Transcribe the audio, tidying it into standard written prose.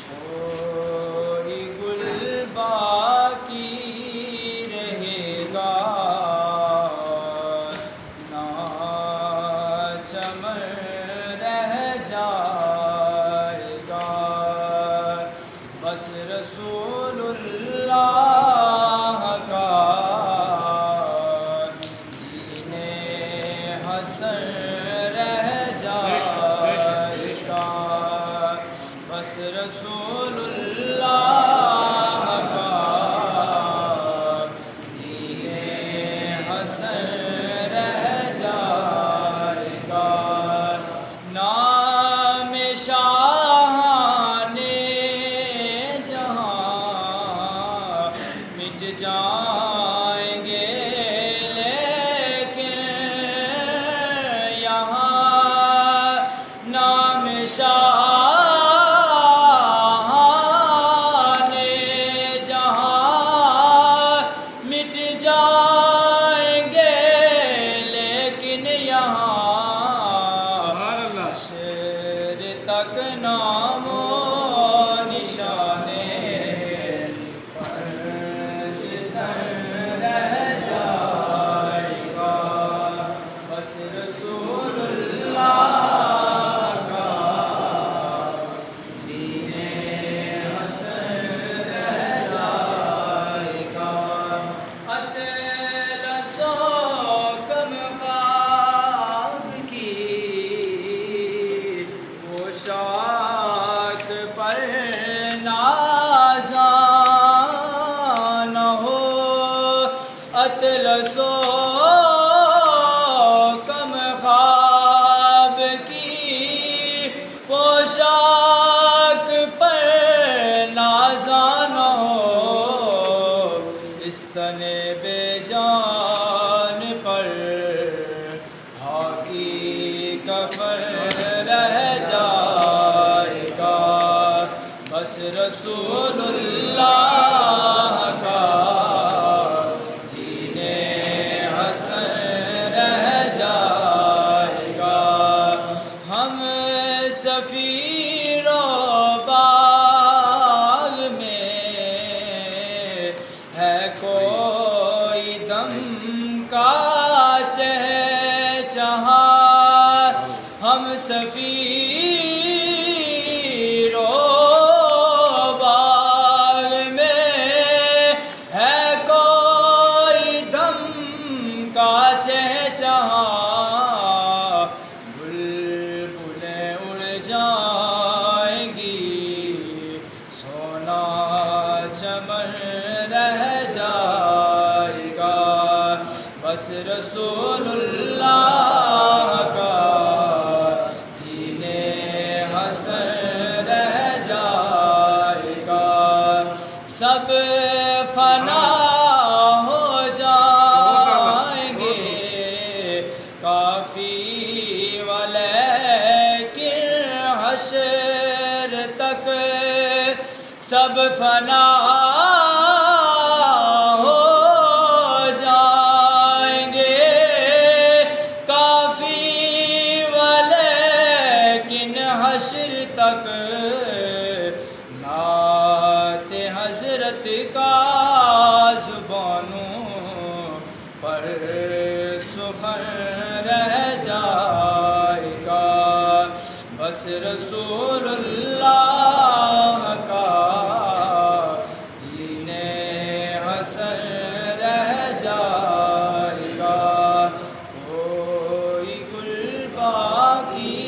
کوئی گل باقی رہے گا نہ چمن رہ جائے گا، بس رسول اللہ کا دین حسن رہ جائے گا، بس رسول اللہ کا دین حسن رہ جائے گا، نام شاہان جہاں مٹ جائیں گے لیکن یہاں نام شاہان جہاں مٹ جائیں گے لیکن یہاں حشر تک نام و نشانے رہ جائے گا، بس رسول اللہ کا دین حسن رہ جائے گا، اطلس و کم خواب کی پوشاک پر نازاں نہ ہو، اطلس و کم خواب کی پوشاک پر نازاں نہ ہو، اس تن بے جان پر خاکی کفن رہ جائے گا، بس رسول اللہ کا دین حسن رہ جائے گا، ہم سفیر و باغ میں ہے کوئی دم کا چہچہا، ہم سفیر و باغ میں ہے کوئی دم کا چہچہا، بلبلیں اڑ جائیں گی سونا چمن رہ جائے گا، بس رسول اللہ کا دین حسن رہ جائے گا، سب فنا ہو جائیں گے کافی ولیکن حشر تک سب فنا ہو جائیں گے کافی ولیکن حشر تک نعت حضرت کا زبانوں پر سخن رہ جائے گا، بس رسول اللہ کا دین حسن رہ جائے گا، کوئی گل باقی